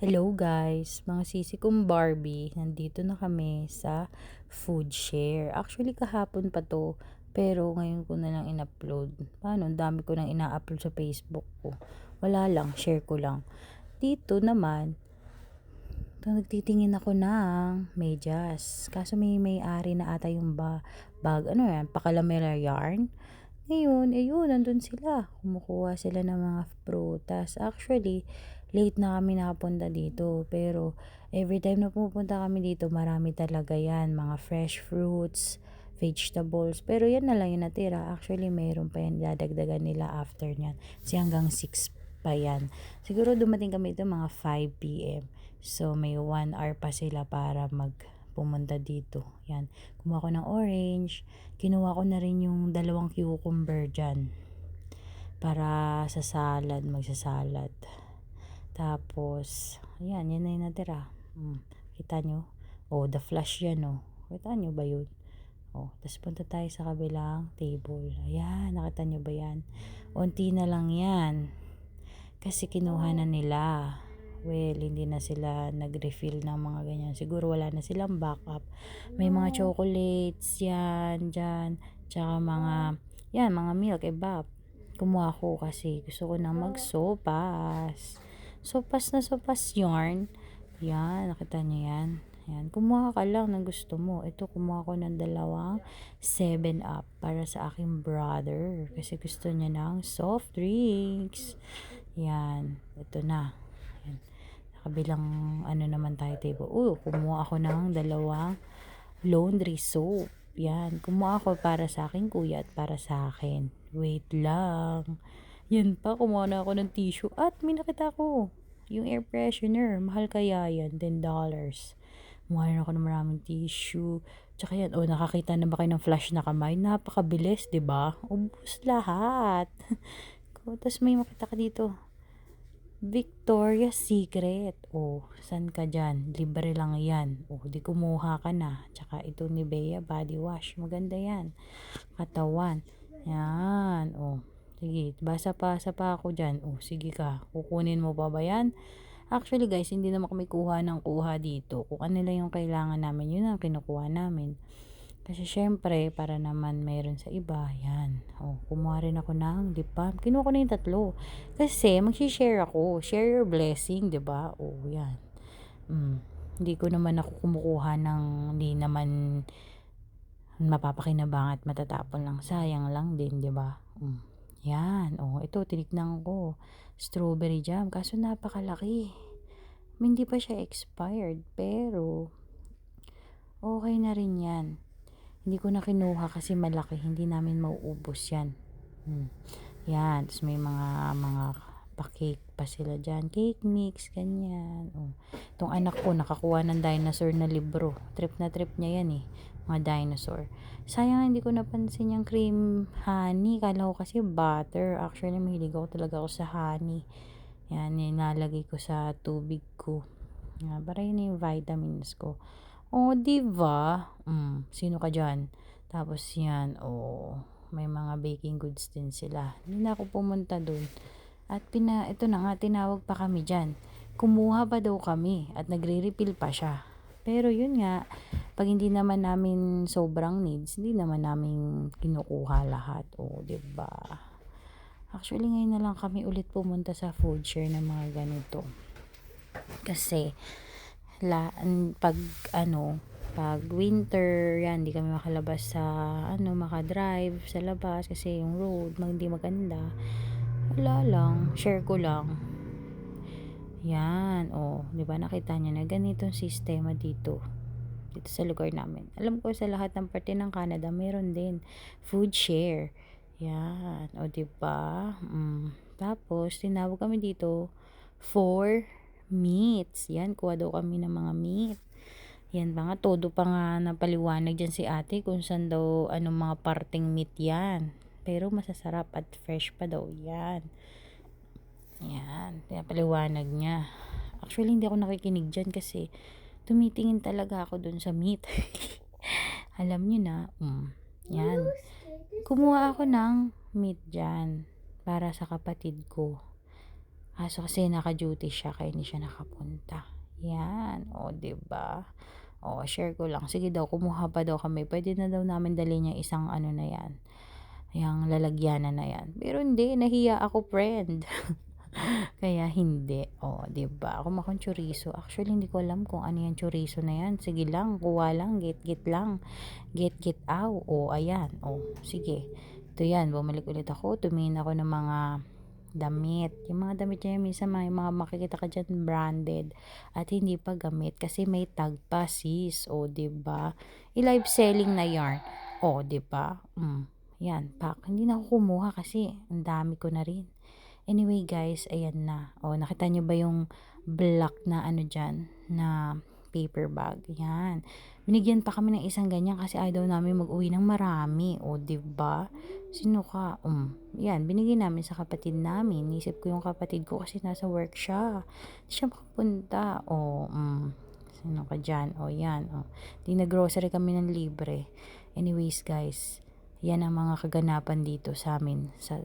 Hello guys, mga sisi kong Barbie, nandito na kami sa food share. Actually kahapon pa to, pero ngayon ko na lang in-upload. Paano? Ang dami ko nang ina-upload sa Facebook ko. Wala lang, share ko lang. Dito naman, nagtitingin ako ng medyas. Kaso may-ari na ata yung bag, ano yan, Pacalamera yarn. Ngayon, ayun, nandun sila. Kumukuha sila ng mga prutas. Actually, late na kami nakapunta dito. Pero, every time na pupunta kami dito, marami talaga yan. Mga fresh fruits, vegetables. Pero yan na lang yung natira. Actually, mayroon pa yan. Dadagdagan nila after nyan. Kasi hanggang 6 pa yan. Siguro dumating kami dito mga 5 p.m. So, may 1 hour pa sila para pumunta dito. Yan. Kumuha ko ng orange. Kinuha ko na rin yung 2 cucumber dyan. Para sa salad, magsasalad. Tapos, ayan, yan na yung natira. Kita nyo? Oh, the flash yan, oh. Kita nyo ba yun? Oh, tapos punta tayo sa kabilang table. Ayan, nakita nyo ba yan? Unti na lang yan. Kasi kinuha na nila. Well, hindi na sila nag-refill ng mga ganyan. Siguro wala na silang backup. May mga chocolates yan, dyan. Tsaka mga milk, bab. Kumuha ko kasi gusto ko na mag-sopas. Sopas yarn. Yan, nakita niyo yan. Yan, kumuha ka lang ng gusto mo. Ito, kumuha ko ng 7 up para sa aking brother. Kasi gusto niya ng soft drinks. Yan, ito na. Yan. Kabilang naman tayo table. Kumuha ako ng 2 laundry soap. Yan, kumuha ako para sa aking kuya at para sa akin. Wait lang. Yan pa, kumuha na ako ng tissue. At may nakita ko, yung air freshener. Mahal kaya yan, $10. Kumuha na ako ng maraming tissue. Tsaka yan, nakakita na ba kayo ng flash na kamay? Napakabilis, 'di ba? Ubus lahat. Tapos may makita ka dito. Victoria's Secret. San ka dyan? Libre lang yan. Di kumuha ka na. Tsaka ito ni Bea body wash. Maganda yan. Katawan. Yan. Sige, basa pa ako dyan. Sige ka. Kukunin mo pa ba yan? Actually guys, hindi naman kami kuha ng kuha dito. Kung ano lang yung kailangan namin, yun ang kinukuha namin. Kasi syempre, para naman mayroon sa iba, yan. Kumuha rin ako ng lip balm. Kinuha ko na yung 3. Kasi, mag-share ako. Share your blessing, 'di ba? Yan. Hindi ko naman ako kumukuha ng hindi naman mapapakinabang at matatapon lang. Sayang lang din, 'di ba? Yan. Ito, tinignan ko. Strawberry jam. Kaso napakalaki. Hindi pa siya expired. Pero, okay na rin yan. Hindi ko na kinuha kasi malaki. Hindi namin mauubos yan. Yan. Tapos may mga pa-cake pa sila dyan. Cake mix, ganyan. Itong anak ko, nakakuha ng dinosaur na libro. Trip na trip niya yan eh. Mga dinosaur. Sayang hindi ko napansin yung cream honey. Kala ko kasi butter. Actually, mahilig ako talaga ako sa honey. Yan, nilalagay ko sa tubig ko. Yan, para yun yung vitamins ko. Diba? Sino ka dyan? Tapos yan, may mga baking goods din sila. Hindi na ako pumunta dun. At ito na nga, tinawag pa kami dyan. Kumuha pa daw kami at nagre-refill pa siya. Pero yun nga, pag hindi naman namin sobrang needs, hindi naman namin kinukuha lahat. Diba? Actually, ngayon na lang kami ulit pumunta sa food share ng mga ganito. Kasi, pag winter, yan, hindi kami makalabas sa makadrive sa labas kasi yung road hindi maganda. Wala lang, share ko lang. Yan, di ba nakita niyo na ganitong sistema dito sa lugar namin. Alam ko sa lahat ng parte ng Canada meron din food share. Yan, di ba? Tapos tinawag kami dito for meats. Yan, kuha daw kami ng mga meat. Yan ba nga, todo pa nga napaliwanag dyan si ate kung saan daw, mga parting meat yan. Pero masasarap at fresh pa daw yan. Yan, pinapaliwanag niya. Actually, hindi ako nakikinig dyan kasi tumitingin talaga ako dun sa meat. Alam niyo na, yan. Kumuha ako ng meat dyan para sa kapatid ko. Kaso kasi naka-duty siya kaya hindi siya nakapunta. Yan, o 'di ba? O share ko lang, sige daw kumuha pa daw kami, puwede na daw namin dalhin yang isang ano na yan, yang lalagyanan na yan. Pero hindi, nahiya ako friend. Kaya hindi, oh, 'di ba? Kumakon chorizo, actually hindi ko alam kung ano yang chorizo na yan, sige lang, kuha lang, git-git lang, git-git aw. Oh, ayan, oh, sige. Ito yan, bumalik ulit ako, tumingin ako ng mga damit. Yung mga damit niya minsan may mga makikita ka diyan branded at hindi pa gamit kasi may tag pa sis, oh, 'di ba? I-live selling na yarn. Oh, 'di ba? Yan, pak. Hindi na ako kumuha kasi ang dami ko na rin. Anyway guys, ayan na. Oh, nakita niyo ba yung black na ano diyan na paper bag? Yan. Binigyan pa kami ng isang ganyan kasi ayaw daw namin mag-uwi ng marami. O, 'di ba? Sino ka? Yan, binigyan namin sa kapatid namin. Nisip ko yung kapatid ko kasi nasa work siya. Hindi siya makapunta. O, sino ka dyan? O, yan. O, di na grocery kami ng libre. Anyways, guys, yan ang mga kaganapan dito sa amin sa